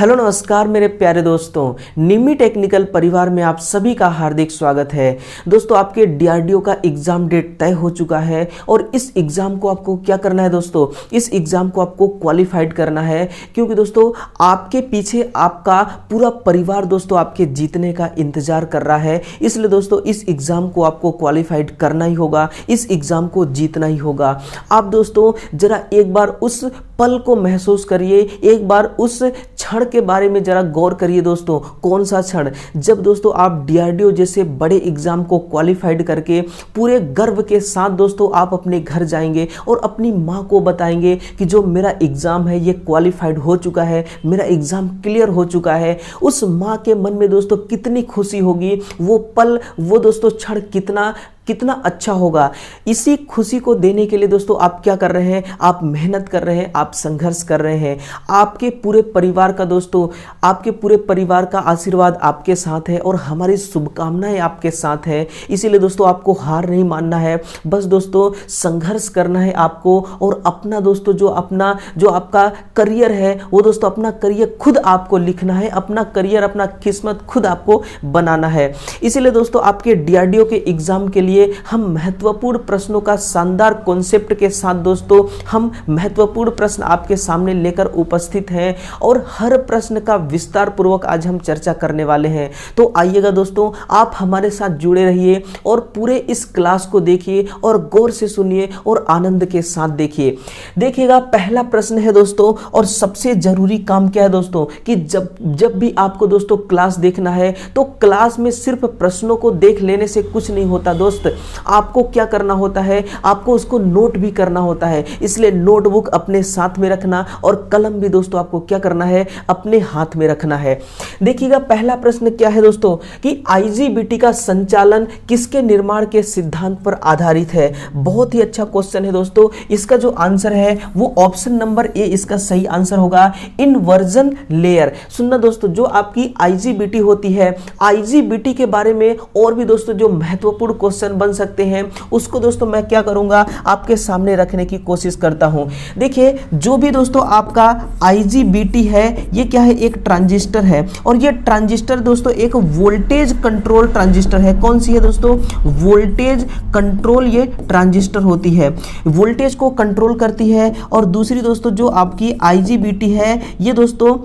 Hello नमस्कार मेरे प्यारे दोस्तों, निमी टेक्निकल परिवार में आप सभी का हार्दिक स्वागत है। दोस्तों, आपके डीआरडीओ का एग्जाम डेट तय हो चुका है और इस एग्जाम को आपको क्या करना है दोस्तों, इस एग्जाम को आपको क्वालिफाइड करना है, क्योंकि दोस्तों आपके पीछे आपका पूरा परिवार दोस्तों आपके जीतने का इंतजार कर रहा है। इसलिए दोस्तों इस एग्जाम को आपको क्वालिफाइड करना ही होगा, इस एग्जाम को जीतना ही होगा। आप दोस्तों जरा एक बार उस पल को महसूस करिए, एक बार उस क्षण के बारे में जरा गौर करिए दोस्तों। कौन सा क्षण? जब दोस्तों आप डीआरडीओ जैसे बड़े एग्जाम को क्वालिफाइड करके पूरे गर्व के साथ दोस्तों आप अपने घर जाएंगे और अपनी माँ को बताएंगे कि जो मेरा एग्जाम है ये क्वालिफाइड हो चुका है, मेरा एग्जाम क्लियर हो चुका है। उस माँ के मन में दोस्तों कितनी खुशी होगी, वो पल, वो दोस्तों क्षण कितना अच्छा होगा। इसी खुशी को देने के लिए दोस्तों आप क्या कर रहे हैं? आप मेहनत कर रहे हैं, आप संघर्ष कर रहे हैं। आपके पूरे परिवार का दोस्तों, आपके पूरे परिवार का आशीर्वाद आपके साथ है और हमारी शुभकामनाएं आपके साथ है। इसीलिए दोस्तों आपको हार नहीं मानना है, बस दोस्तों संघर्ष करना है आपको। और अपना दोस्तों जो आपका करियर है वो दोस्तों अपना करियर खुद आपको लिखना है, अपना करियर, अपना किस्मत खुद आपको बनाना है। इसीलिए दोस्तों आपके डीआरडीओ के एग्जाम के लिए हम महत्वपूर्ण प्रश्नों का शानदार कॉन्सेप्ट के साथ दोस्तों हम महत्वपूर्ण प्रश्न आपके सामने लेकर उपस्थित हैं और हर प्रश्न का विस्तार पूर्वक आज हम चर्चा करने वाले हैं। तो आइएगा दोस्तों, आप हमारे साथ जुड़े रहिए और पूरे इस क्लास को देखिए और गौर से सुनिए और आनंद के साथ देखिए। देखिएगा, पहला प्रश्न है दोस्तों, और सबसे जरूरी काम क्या है दोस्तों कि जब भी आपको दोस्तों क्लास देखना है तो क्लास में सिर्फ प्रश्नों को देख लेने से कुछ नहीं होता दोस्त। आपको क्या करना होता है, आपको उसको नोट भी करना होता है। इसलिए नोटबुक अपने साथ में रखना और कलम भी दोस्तों आपको क्या करना है, अपने हाथ में रखना है। देखिएगा, पहला प्रश्न क्या है दोस्तों कि आईजीबीटी का संचालन किसके निर्माण के सिद्धांत पर आधारित है। बहुत ही अच्छा क्वेश्चन है दोस्तों। इसका जो आंसर है वो ऑप्शन नंबर ए इसका सही आंसर होगा, इन्वर्जन लेयर। सुनना दोस्तों, जो आपकी आईजीबीटी होती है, आईजीबीटी के बारे में और भी दोस्तों जो महत्वपूर्ण क्वेश्चन बन सकते हैं उसको दोस्तों मैं क्या करूंगा, आपके सामने रखने की कोशिश करता हूं। देखिए, जो भी दोस्तों आपका आईजीबीटी है ये क्या है, एक ट्रांजिस्टर है और ये ट्रांजिस्टर दोस्तों एक वोल्टेज कंट्रोल ट्रांजिस्टर है। कौन सी है दोस्तों? वोल्टेज कंट्रोल ये ट्रांजिस्टर होती है, वोल्टेज को कंट्रोल करती है। और दूसरी दोस्तों जो आपकी आईजीबीटी है ये दोस्तों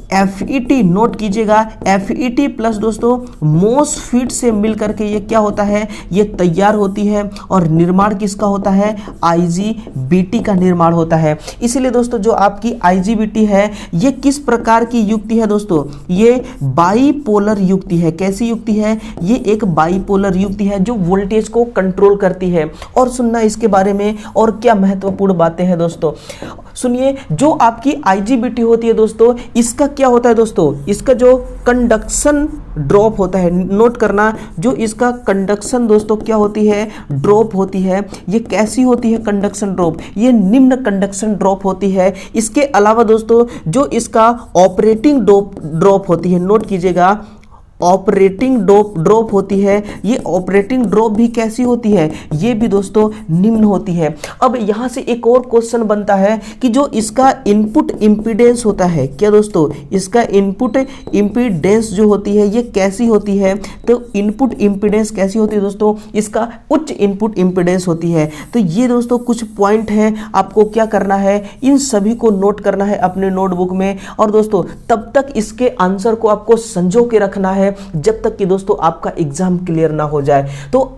FET, नोट कीजिएगा, FET प्लस दोस्तों मोसफीट से मिलकर के ये क्या होता है, ये तैयार होती है और निर्माण किसका होता है, IGBT का निर्माण होता है। इसीलिए दोस्तों जो आपकी IGBT है ये किस प्रकार की युक्ति है दोस्तों, ये बाईपोलर युक्ति है। कैसी युक्ति है? ये एक बाईपोलर युक्ति है जो वोल्टेज को कंट्रोल करती है। और सुनना इसके बारे में और क्या महत्वपूर्ण बातें हैं दोस्तों, सुनिए। जो आपकी IGBT होती है दोस्तों, इसका क्या होता है दोस्तों, इसका जो कंडक्शन ड्रॉप होता है, नोट करना, जो इसका कंडक्शन दोस्तों क्या होती है, ड्रॉप होती है। ये कैसी होती है कंडक्शन ड्रॉप? ये निम्न कंडक्शन ड्रॉप होती है। इसके अलावा दोस्तों जो इसका ऑपरेटिंग ड्रॉप होती है, नोट कीजिएगा, ऑपरेटिंग ड्रॉप होती है। ये ऑपरेटिंग ड्रॉप भी कैसी होती है, ये भी दोस्तों निम्न होती है। अब यहां से एक और क्वेश्चन बनता है कि जो इसका इनपुट इंपीडेंस होता है, क्या दोस्तों, इसका इनपुट इंपीडेंस जो होती है ये कैसी होती है? तो इनपुट इंपीडेंस कैसी होती है दोस्तों, इसका उच्च इनपुट इंपीडेंस होती है। तो ये दोस्तों कुछ पॉइंट है, आपको क्या करना है, इन सभी को नोट करना है अपने नोटबुक में। और दोस्तों तब तक इसके आंसर को आपको संजो के रखना है जब तक कि दोस्तों आपका एग्जाम क्लियर ना हो जाए। तो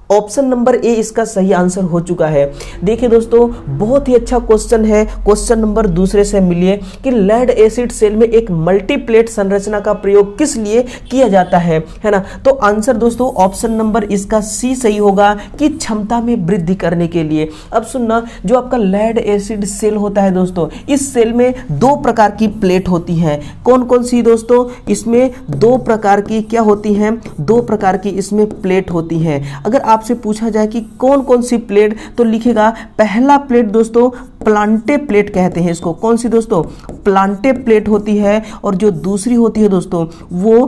ऑप्शन नंबर ए इसका सही आंसर हो चुका है। देखिए दोस्तों, बहुत ही अच्छा क्वेश्चन है। क्वेश्चन नंबर दूसरे से मिलिए कि लेड एसिड सेल में एक मल्टीप्लेट संरचना का प्रयोग किस लिए किया जाता है ना। तो आंसर दोस्तों ऑप्शन नंबर इसका सी सही होगा कि क्षमता में वृद्धि करने के लिए। अब सुनना, जो आपका लेड एसिड सेल होता है दोस्तों, इस सेल में दो प्रकार की प्लेट होती हैं। कौन कौन सी दोस्तों? इसमें दो प्रकार की क्या होती हैं, दो प्रकार की इसमें प्लेट होती हैं। अगर आपसे पूछा जाए कि कौन कौन सी प्लेट, तो लिखेगा पहला प्लेट दोस्तों प्लांटे प्लेट कहते हैं इसको। कौन सी दोस्तों? प्लांटे प्लेट होती है। और जो दूसरी होती है दोस्तों वो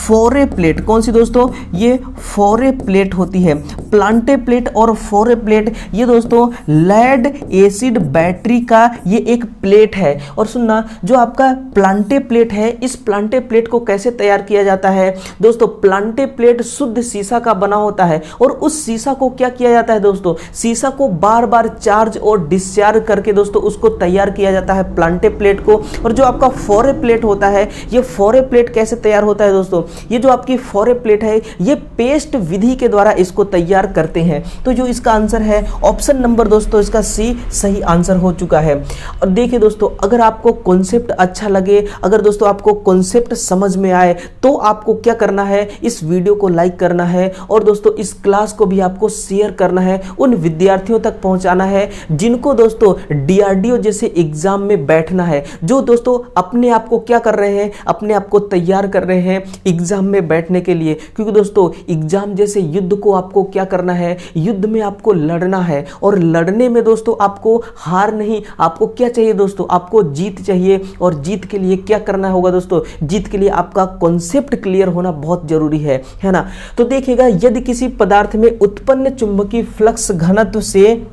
फोरे प्लेट, कौन सी दोस्तों, ये फोरे प्लेट होती है। प्लांटे प्लेट और फोरे प्लेट ये दोस्तों लेड एसिड बैटरी का ये एक प्लेट है। और सुनना, जो आपका प्लांटे प्लेट है, इस प्लांटे प्लेट को कैसे तैयार किया जाता है दोस्तों, प्लांटे प्लेट शुद्ध शीशा का बना होता है और उस शीशा को क्या किया जाता है दोस्तों, शीशा को बार बार चार्ज और डिस्चार्ज करके दोस्तों उसको तैयार किया जाता है प्लांटे प्लेट को। और जो आपका फोरे प्लेट होता है, ये फोरे प्लेट कैसे तैयार होता है दोस्तों, ये जो आपकी फोरे प्लेट है ये पेस्ट विधि के द्वारा इसको तैयार करते हैं। तो जो इसका आंसर है ऑप्शन नंबर दोस्तों इसका सी सही आंसर हो चुका है। और देखिए दोस्तों, अगर आपको कॉन्सेप्ट अच्छा लगे, अगर दोस्तों आपको कॉन्सेप्ट समझ में आए तो आपको क्या करना है, इस वीडियो को लाइक करना है और दोस्तों इस क्लास को भी आपको शेयर करना है, उन विद्यार्थियों तक पहुंचाना है जिनको दोस्तों डीआरडीओ जैसे एग्जाम में बैठना है, जो दोस्तों अपने आप को क्या कर रहे हैं, अपने आप को तैयार कर रहे हैं एग्जाम में बैठने के लिए। क्योंकि दोस्तों एग्जाम जैसे युद्ध को आपको क्या करना है, युद्ध में आपको लड़ना है और लड़ने में दोस्तों आपको हार नहीं, आपको क्या चाहिए दोस्तों, आपको जीत चाहिए। और जीत के लिए क्या करना होगा दोस्तों, जीत के लिए आपका कॉन्सेप्ट क्लियर होना बहुत जरूरी है ना। तो देखिएगा, यदि किसी पदार्थ में उत्पन्न चुंबकीय फ्लक्स घनत्व से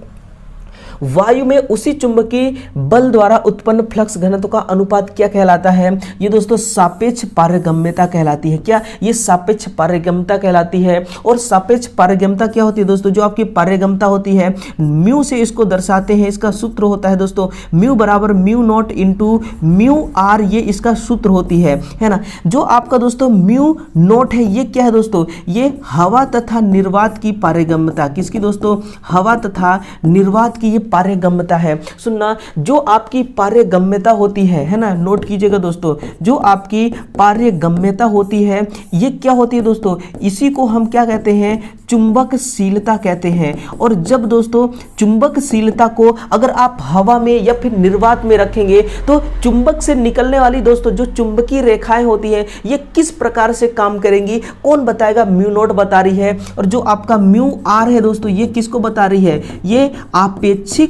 वायु में उसी चुंबकीय बल द्वारा उत्पन्न फ्लक्स घनत्व का अनुपात क्या कहलाता है, ये दोस्तों सापेक्ष पारगम्यता कहलाती है। क्या, ये सापेक्ष पारगम्यता कहलाती है। और सापेक्ष पारगम्यता क्या होती है दोस्तों, जो आपकी पारगम्यता होती है म्यू से इसको दर्शाते हैं। इसका सूत्र होता है दोस्तों म्यू बराबर mu naught into mu r, ये इसका सूत्र होती है ना। जो आपका दोस्तों म्यू नॉट है ये क्या है दोस्तों, ये हवा तथा निर्वात की पारगम्यता, किसकी दोस्तों, हवा तथा निर्वात की ये पारगम्यता है। सुनना, जो आपकी पारगम्यता होती है ना, नोट कीजिएगा दोस्तों, जो आपकी पारगम्यता होती है ये क्या होती है दोस्तों, इसी को हम क्या कहते हैं, चुंबकशीलता कहते हैं। और जब दोस्तों चुंबकशीलता को अगर आप हवा में या फिर निर्वात में रखेंगे तो चुंबक से निकलने वाली दोस्तों जो चुंबकीय रेखाएं होती हैं ये किस प्रकार से काम करेंगी, कौन बताएगा, म्यू नॉट बता रही है। और जो आपका म्यू आर है दोस्तों ये किसको बता रही है, ये आपेक्षिक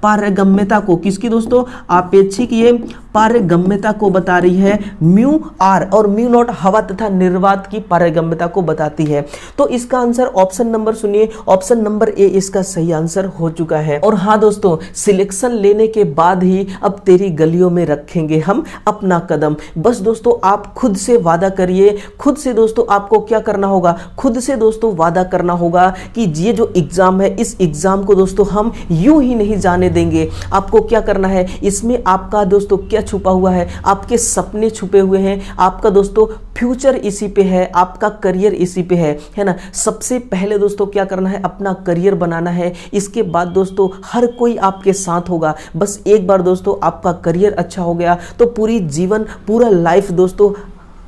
पारगम्यता को, किसकी दोस्तों, आपेक्षिक ये पारगम्यता को बता रही है म्यू आर। और म्यू नॉट हवा तथा निर्वात की पारगम्यता को बताती है। तो इसका आंसर ऑप्शन नंबर सुनिए, ऑप्शन नंबर ए इसका सही आंसर हो चुका है। और हाँ दोस्तों, सिलेक्शन लेने के बाद ही अब तेरी गलियों में रखेंगे हम अपना कदम। बस दोस्तों आप खुद से वादा करिए, खुद से दोस्तों आपको क्या करना होगा, खुद से दोस्तों वादा करना होगा कि ये जो एग्जाम है इस एग्जाम को दोस्तों हम यूं ही नहीं जाने देंगे। आपको क्या करना है, इसमें आपका दोस्तों क्या छुपा हुआ है, आपके सपने छुपे हुए हैं, आपका दोस्तों फ्यूचर इसी पे है, आपका करियर इसी पे है ना। सबसे पहले दोस्तों क्या करना है, अपना करियर बनाना है। इसके बाद दोस्तों हर कोई आपके साथ होगा। बस एक बार दोस्तों आपका करियर अच्छा हो गया तो पूरी जीवन, पूरा लाइफ दोस्तों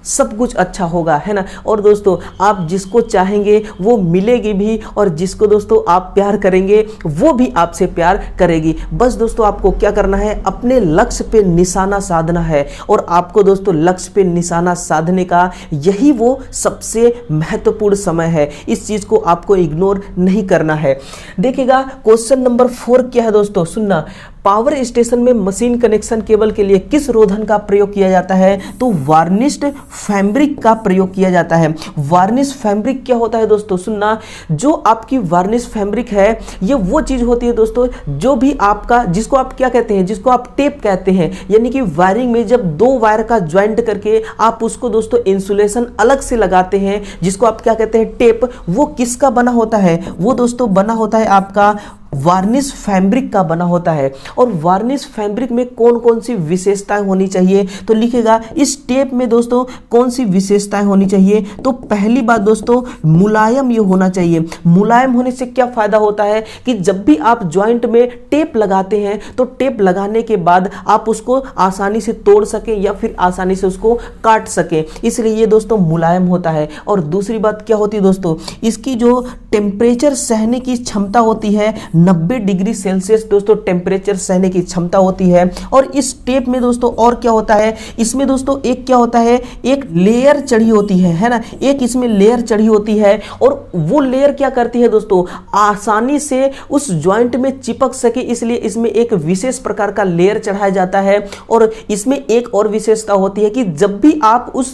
सब कुछ अच्छा होगा, है ना। और दोस्तों आप जिसको चाहेंगे वो मिलेगी भी, और जिसको दोस्तों आप प्यार करेंगे वो भी आपसे प्यार करेगी। बस दोस्तों आपको क्या करना है, अपने लक्ष्य पे निशाना साधना है। और आपको दोस्तों लक्ष्य पे निशाना साधने का यही वो सबसे महत्वपूर्ण समय है, इस चीज को आपको इग्नोर नहीं करना है। देखिएगा क्वेश्चन नंबर 4 क्या है दोस्तों, सुनना, पावर स्टेशन में मशीन कनेक्शन केबल के लिए किस रोधन का प्रयोग किया जाता है, तो वार्निश्ड फैब्रिक का प्रयोग किया जाता है। वार्निश फैब्रिक क्या होता है दोस्तों, सुनना, जो आपकी वार्निश फैब्रिक है ये वो चीज होती है दोस्तों जो भी आपका, जिसको आप क्या कहते हैं, जिसको आप टेप कहते हैं। यानी कि वायरिंग में जब 2 वायर का ज्वाइंट करके आप उसको दोस्तों इंसुलेशन अलग से लगाते हैं, जिसको आप क्या कहते हैं, टेप, वो किसका बना होता है, वो दोस्तों बना होता है आपका वार्निश फैब्रिक का बना होता है। और वार्निश फैब्रिक में कौन कौन सी विशेषताएं होनी चाहिए, तो लिखेगा इस टेप में दोस्तों कौन सी विशेषताएं होनी चाहिए। तो पहली बात दोस्तों मुलायम ये होना चाहिए। मुलायम होने से क्या फायदा होता है कि जब भी आप ज्वाइंट में टेप लगाते हैं तो टेप लगाने के बाद आप उसको आसानी से तोड़ सकें या फिर आसानी से उसको काट सकें, इसलिए ये दोस्तों मुलायम होता है। और दूसरी बात क्या होती है दोस्तों, इसकी जो टेम्परेचर सहने की क्षमता होती है 90 डिग्री सेल्सियस दोस्तों टेम्परेचर सहने की क्षमता होती है। और इस टेप में दोस्तों और क्या होता है, इसमें दोस्तों एक क्या होता है, एक लेयर चढ़ी होती है ना, एक इसमें लेयर चढ़ी होती है। और वो लेयर क्या करती है दोस्तों, आसानी से उस ज्वाइंट में चिपक सके, इसलिए इसमें एक विशेष प्रकार का लेयर चढ़ाया जाता है। और इसमें एक और विशेषता होती है कि जब भी आप उस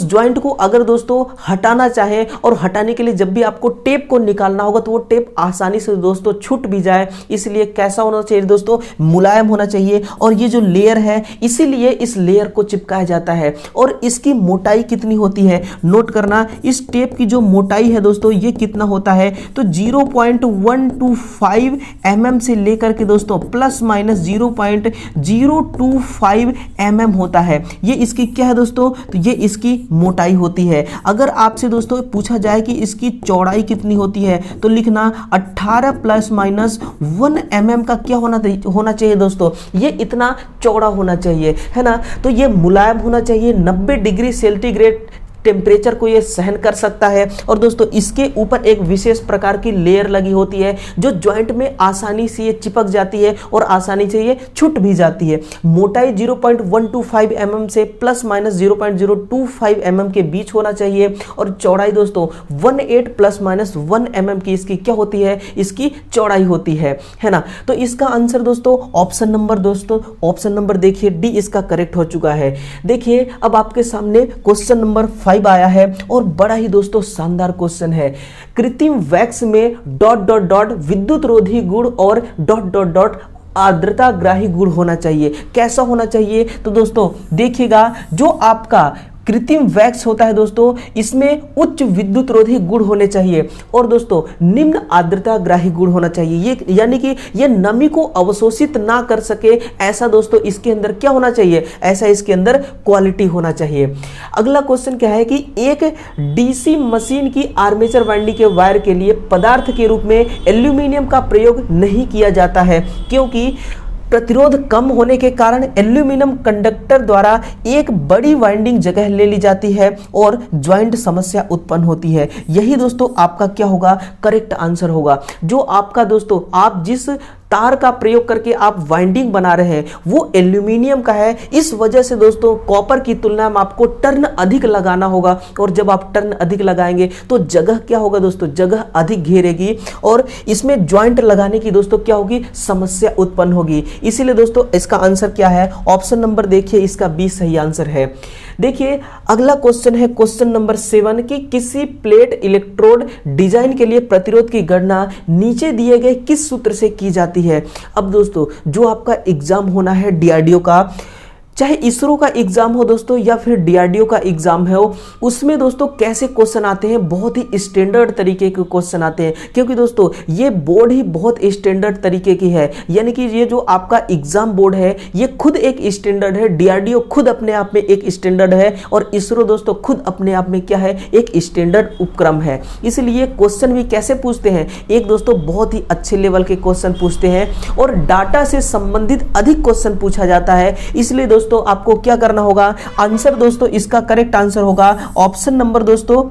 ज्वाइंट को अगर दोस्तों हटाना चाहें और हटाने के लिए जब भी आपको टेप को निकालना होगा तो वो टेप आसानी से दोस्तों छूट भी जाए। इसलिए कैसा होना चाहिए दोस्तों, मुलायम होना चाहिए। और ये जो लेयर है इसीलिए इस लेयर को चिपकाया जाता है। और इसकी मोटाई कितनी होती है, नोट करना, इस टेप की जो मोटाई है दोस्तों ये कितना होता है, तो 0.125 mm से लेकर के दोस्तों प्लस माइनस 0.025 mm होता है। ये इसकी क्या है दोस्तों, तो ये इसकी मोटाई होती है। अगर आपसे दोस्तों पूछा जाए कि इसकी चौड़ाई कितनी होती है तो लिखना 18 प्लस माइनस 1 mm का क्या होना चाहिए दोस्तों, ये इतना चौड़ा होना चाहिए, है ना। तो ये मुलायम होना चाहिए, 90 डिग्री सेंटीग्रेड टेम्परेचर को ये सहन कर सकता है। और दोस्तों इसके ऊपर एक विशेष प्रकार की लेयर लगी होती है जो जॉइंट में आसानी से ये चिपक जाती है और आसानी से ये छूट भी जाती है। मोटाई 0.125 mm से प्लस माइनस 0.025 mm के बीच होना चाहिए। और चौड़ाई दोस्तों 18 प्लस माइनस 1 mm की इसकी क्या होती है, इसकी चौड़ाई होती है ना। तो इसका आंसर दोस्तों ऑप्शन नंबर देखिए डी इसका करेक्ट हो चुका है। देखिए अब आपके सामने क्वेश्चन नंबर 5 आया है और बड़ा ही दोस्तों शानदार क्वेश्चन है। कृत्रिम वैक्स में ... विद्युत रोधी गुण और ... आर्द्रता ग्राही गुण होना चाहिए। कैसा होना चाहिए, तो दोस्तों देखिएगा जो आपका कृत्रिम वैक्स होता है दोस्तों इसमें उच्च विद्युत रोधी गुण होने चाहिए और दोस्तों निम्न आर्द्रता ग्राही गुण होना चाहिए। ये यानी कि ये नमी को अवशोषित ना कर सके, ऐसा दोस्तों इसके अंदर क्या होना चाहिए, ऐसा इसके अंदर क्वालिटी होना चाहिए। अगला क्वेश्चन क्या है कि एक डीसी मशीन की आर्मेचर वाइंडिंग के वायर के लिए पदार्थ के रूप में एल्यूमिनियम का प्रयोग नहीं किया जाता है क्योंकि प्रतिरोध कम होने के कारण एल्यूमिनियम कंडक्टर द्वारा एक बड़ी वाइंडिंग जगह ले ली जाती है और ज्वाइंट समस्या उत्पन्न होती है। यही दोस्तों आपका क्या होगा, करेक्ट आंसर होगा। जो आपका दोस्तों आप जिस तार का प्रयोग करके आप वाइंडिंग बना रहे हैं वो एल्यूमिनियम का है, इस वजह से दोस्तों कॉपर की तुलना में आपको टर्न अधिक लगाना होगा। और जब आप टर्न अधिक लगाएंगे तो जगह क्या होगा दोस्तों, जगह अधिक घेरेगी और इसमें ज्वाइंट लगाने की दोस्तों क्या होगी, समस्या उत्पन्न होगी। इसीलिए दोस्तों इसका आंसर क्या है, ऑप्शन नंबर देखिए इसका बी सही आंसर है। देखिए अगला क्वेश्चन है क्वेश्चन नंबर 7 कि किसी प्लेट इलेक्ट्रोड डिजाइन के लिए प्रतिरोध की गणना नीचे दिए गए किस सूत्र से की जाती है। अब दोस्तों जो आपका एग्जाम होना है डीआरडीओ का, चाहे इसरो का एग्जाम हो दोस्तों या फिर डीआरडीओ का एग्जाम हो, उसमें दोस्तों कैसे क्वेश्चन आते हैं, बहुत ही स्टैंडर्ड तरीके के क्वेश्चन आते हैं। क्योंकि दोस्तों ये बोर्ड ही बहुत स्टैंडर्ड तरीके की है, यानी कि ये जो आपका एग्जाम बोर्ड है ये खुद एक स्टैंडर्ड है, डीआरडीओ खुद अपने आप में एक स्टैंडर्ड है और इसरो दोस्तों खुद अपने आप में क्या है, एक स्टैंडर्ड उपक्रम है। इसलिए क्वेश्चन भी कैसे पूछते हैं, एक दोस्तों बहुत ही अच्छे लेवल के क्वेश्चन पूछते हैं और डाटा से संबंधित अधिक क्वेश्चन पूछा जाता है। इसलिए दोस्तों आपको क्या करना होगा, आंसर दोस्तों इसका करेक्ट आंसर होगा ऑप्शन नंबर दोस्तों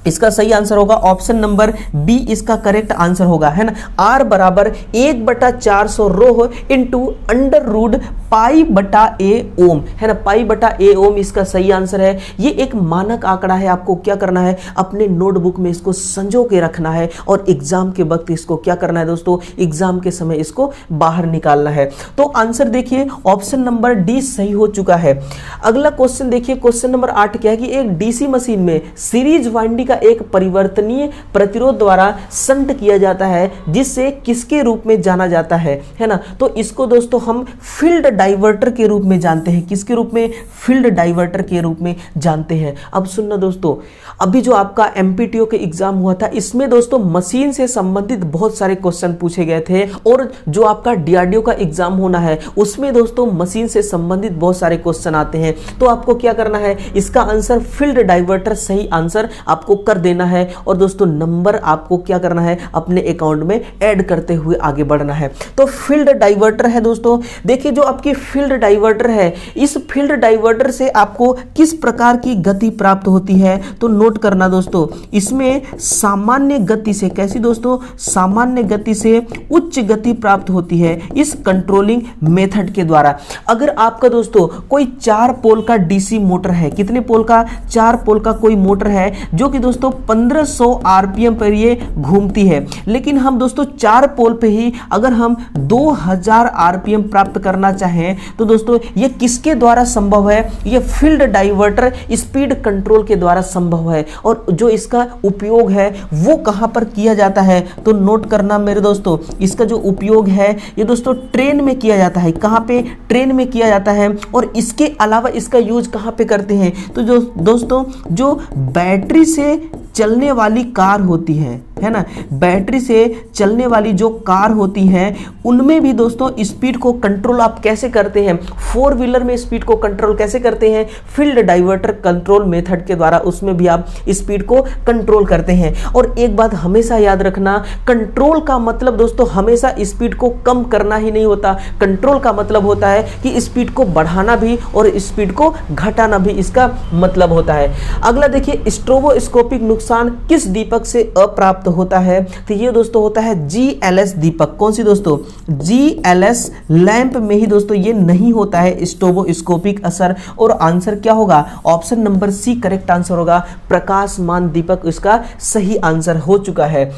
इसका सही आंसर होगा ऑप्शन नंबर बी इसका करेक्ट आंसर होगा, है ना। R बराबर 1/400 rho into under root pi बटा ए ओम, है ना, पाई बटा ए ओम इसका सही आंसर है। ये एक मानक आंकड़ा है, आपको क्या करना है, अपने नोटबुक में इसको संजो के रखना है और एग्जाम के वक्त इसको क्या करना है दोस्तों, एग्जाम के समय इसको बाहर निकालना है। तो आंसर देखिए ऑप्शन नंबर डी सही हो चुका है। अगला क्वेश्चन देखिए क्वेश्चन नंबर 8 क्या है कि एक डीसी मशीन में सीरीज वाइंडिंग का एक परिवर्तनीय प्रतिरोध द्वारा संट किया जाता है जिससे किसके रूप में जाना जाता है ना। तो इसको दोस्तों हम फील्ड डाइवर्टर के रूप में जानते हैं। किसके रूप में, फील्ड डाइवर्टर के रूप में जानते हैं। अब सुनना दोस्तों, अभी जो आपका एमपीटीओ के एग्जाम हुआ था इसमें दोस्तों मशीन से संबंधित बहुत सारे क्वेश्चन पूछे गए थे और जो आपका डीआरडीओ का एग्जाम होना है उसमें दोस्तों मशीन से संबंधित बहुत सारे क्वेश्चन आते हैं। तो आपको क्या करना है, इसका आंसर फील्ड डाइवर्टर सही आंसर आपको कर देना है और दोस्तों नंबर आपको क्या करना है, अपने अकाउंट में ऐड करते हुए आगे बढ़ना है। तो फील्ड डाइवर्टर है दोस्तों, देखिए जो आपकी फील्ड डाइवर्टर है, इस फील्ड डाइवर्टर से आपको किस प्रकार की गति प्राप्त होती है, तो नोट करना दोस्तों, इसमें सामान्य गति से, कैसी दोस्तों, सामान्य गति से उच्च गति प्राप्त होती है इस कंट्रोलिंग मेथड के द्वारा। अगर आपका दोस्तों कोई 4 पोल का डीसी मोटर है, कितने पोल का, 4 पोल का कोई मोटर है जो कि दोस्तों 1500 आरपीएम पर ये घूमती है, लेकिन हम दोस्तों 4 पोल पे ही अगर हम 2000 आरपीएम प्राप्त करना चाहें तो दोस्तों ये किसके द्वारा संभव है, ये फील्ड डाइवर्टर स्पीड कंट्रोल के द्वारा संभव है। और जो इसका उपयोग है वो कहां पर किया जाता है, तो नोट करना मेरे दोस्तों, इसका जो उपयोग है ये दोस्तों ट्रेन में किया जाता है। कहां पे, ट्रेन में किया जाता है। और इसके अलावा इसका यूज कहां पे करते हैं, तो जो दोस्तों जो बैटरी से चलने वाली कार होती है ना, बैटरी से चलने वाली जो कार होती हैं उनमें भी दोस्तों स्पीड को कंट्रोल आप कैसे करते हैं, 4 व्हीलर में स्पीड को कंट्रोल कैसे करते हैं, फील्ड डाइवर्टर कंट्रोल मेथड के द्वारा उसमें भी आप स्पीड को कंट्रोल करते हैं। और एक बात हमेशा याद रखना, कंट्रोल का मतलब दोस्तों हमेशा स्पीड को कम करना ही नहीं होता, कंट्रोल का मतलब होता है कि स्पीड को बढ़ाना भी और स्पीड को घटाना भी इसका मतलब होता है। अगला देखिए, स्ट्रोबोस्कोपिक नुकसान किस दीपक से अप्राप्त होता है, तो ये दोस्तों होता है GLS दीपक। कौन सी दोस्तों, GLS लैंप में ही दोस्तों ये नहीं होता है स्ट्रोबोस्कोपिक असर। और आंसर क्या होगा, option number C correct answer होगा, प्रकाशमान दीपक इसका सही आंसर हो चुका है।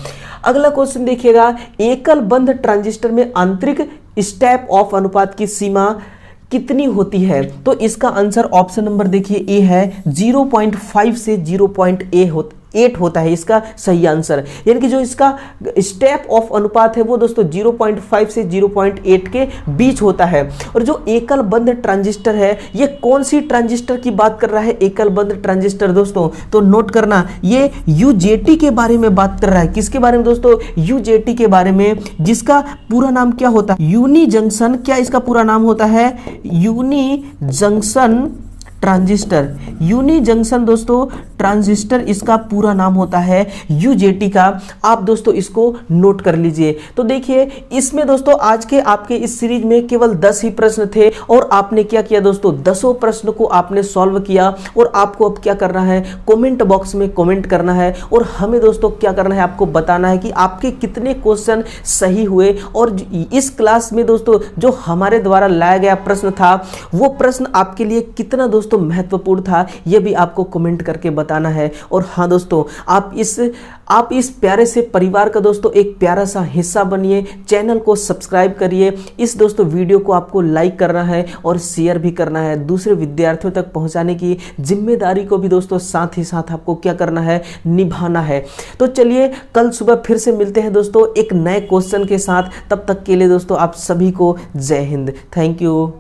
अगला क्वेश्चन देखिएगा, एकल बंद ट्रांजिस्टर में आंतरिक स्टेप ऑफ अनुपात की सीमा कितनी होती है, तो इसका आंसर ऑप्शन नंबर देखिए ए है, 0.5 से 0.8 होता है इसका सही आंसर। यानी कि जो इसका स्टेप ऑफ अनुपात है वो दोस्तों 0.5 से 0.8 के बीच होता है। और जो एकल बंद ट्रांजिस्टर है, ये कौन सी ट्रांजिस्टर की बात कर रहा है, एकल बंद ट्रांजिस्टर दोस्तों, तो नोट करना ये UJT के बारे में बात कर रहा है। किसके बारे में दोस्तों, UJT के बारे में, जिसका पूरा नाम क्या होता है, यूनी जंक्शन, क्या इसका पूरा नाम होता है, unijunction transistor. Unijunction दोस्तों ट्रांजिस्टर इसका पूरा नाम होता है UJT का। आप दोस्तों इसको नोट कर लीजिए। तो देखिए इसमें दोस्तों आज के आपके इस सीरीज में केवल 10 ही प्रश्न थे और आपने क्या किया दोस्तों, 10 प्रश्न को आपने सॉल्व किया। और आपको अब क्या करना है, कमेंट बॉक्स में कमेंट करना है और हमें दोस्तों क्या करना है, आपको बताना है कि आपके कितने क्वेश्चन सही हुए। और इस क्लास में दोस्तों जो हमारे द्वारा लाया गया प्रश्न था वो प्रश्न आपके लिए कितना दोस्तों महत्वपूर्ण था, यह भी आपको कमेंट करके बताना है। और हाँ दोस्तों, आप इस प्यारे से परिवार का दोस्तों एक प्यारा सा हिस्सा बनिए, चैनल को सब्सक्राइब करिए। इस दोस्तों वीडियो को आपको लाइक करना है और शेयर भी करना है, दूसरे विद्यार्थियों तक पहुंचाने की जिम्मेदारी को भी दोस्तों साथ ही साथ आपको क्या करना है, निभाना है। तो चलिए कल सुबह फिर से मिलते हैं दोस्तों एक नए क्वेश्चन के साथ। तब तक के लिए दोस्तों आप सभी को जय हिंद, थैंक यू।